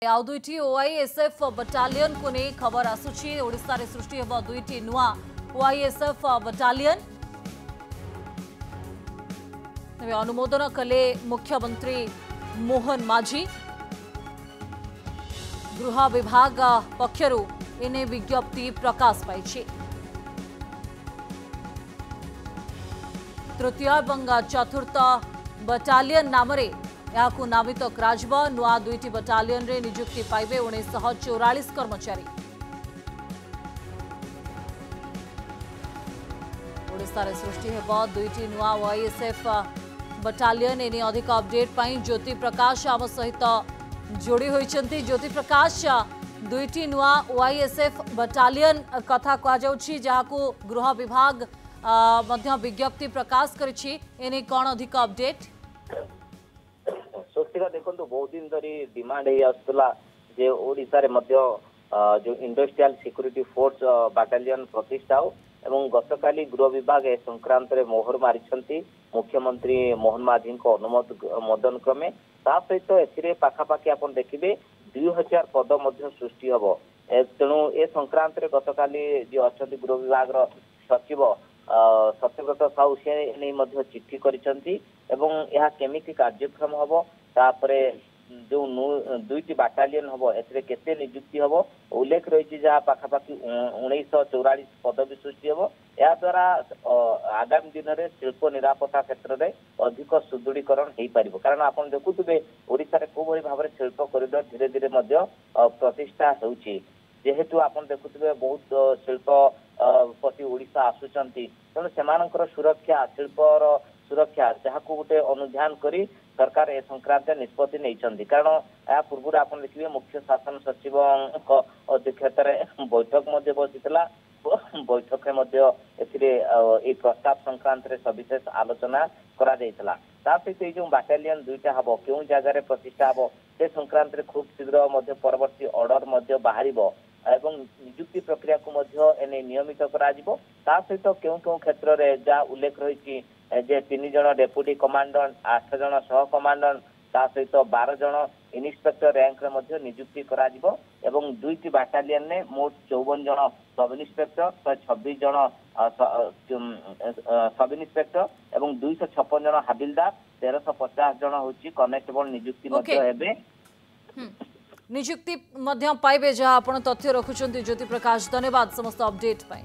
आउ दुईटी ओआईएसएफ बटालियन को नहीं खबर आसुची ओडिशा रे सृष्टि हेब दुईटी नुआ ओआईएसएफ बटालियन अनुमोदन कले मुख्यमंत्री मोहन माझी गृह विभाग पक्षरु एने विज्ञप्ति प्रकाश पाई तृतीय और चतुर्थ बटालियन नाम नामित नुआ दुईटी बटालियन रे नियुक्ति पाइबे 1944 कर्मचारी। ओडिशा रे सृष्टि हेब दुईटी नुआ ओआईएसएफ बटालियन एने अधिक अपडेट पाई ज्योति प्रकाश आम सहित जोड़ी होइचंती। ज्योति प्रकाश दुईटी नुआ ओआईएसएफ बटालियन कथा कहा जाउछि जहाको गृह विभाग मध्य विज्ञप्ति प्रकाश करिछि एने कोन अधिक अपडेट? स्वस्तिका देखो बहुत दिन धरी डिमांड आसला जे ओडिशा रे मध्य जो इंडस्ट्रियल सिक्योरिटी फोर्स बाटालियन प्रतिष्ठा हो एवं गतकाली गृह विभाग ए संक्रांत रे मोहर मारिछंती मुख्यमंत्री मोहन माझी को अनुमोदन क्रमे ता सहित एथिरे पाखापाखि आपण देखिबे 2000 पद मध्य सृष्टि हबो। तेणु ए संक्रांत रे गतकाली जे अछंती गृह विभाग रो सचिव सत्यव्रत साहू से मध्य चिट्ठी करिसंती एवं यह केमिति कार्यक्रम हबो तापरे जो दुईटी बाटालियन हबो एथिरे केते नियुक्ति हबो उल्लेख रही जहाँ पाखापाखि 1944 पदवी सृष्टि हबो। या द्वारा आगामी दिन में शिल्प निरापत्ता क्षेत्र में अधिक सुदृढ़ीकरण हो पार कारण आप देखुवे ओडिशा रे कोभली भाव में शिल्प कॉरिडोर धीरे धीरे मध्य प्रतिष्ठा होउची जेहेतु आप देखुवे बहुत शिल्प प्रति ओडिशा आसुचंती तेणु सेमानकर सुरक्षा शिल्पर सुरक्षा जहाँ को गोटे अनुध्यान करी सरकार ए संक्रांत निष्पत्ति नहीं कारण या पूर्व आप देखिए मुख्य शासन सचिव अध्यक्षता बैठक बसी बैठक में प्रस्ताव संक्रांत सविशेष आलोचना करा सहित जो बाटालियन दुईटा हम क्यों जगार प्रतिष्ठा हम से संक्रांत खूब शीघ्र परवर्ती ऑर्डर बाहर एवं नियुक्ति प्रक्रिया को नियमित करा सहित क्यों क्यों क्षेत्र में जहाँ उल्लेख रही जे 3 जन डेप्यूटी कमांडर 8 जन सह कमांडर ता सहित 12 जन इन्स्पेक्टर रैंक रे मध्य नियुक्ति करा जिवो एवं दुईटी बाटालियन ने मोट 54 जन सब इन्स्पेक्टर 126 जन सब इन्स्पेक्टर एवं 256 जन हाबिलदार 1350 जन होची कनेस्टेबल नियुक्ति मध्य हेबे नियुक्ति मध्य पाइबे जहाँ आपण तथ्य रखुचंती। ज्योति प्रकाश धन्यवाद समस्त अपडेट पाई।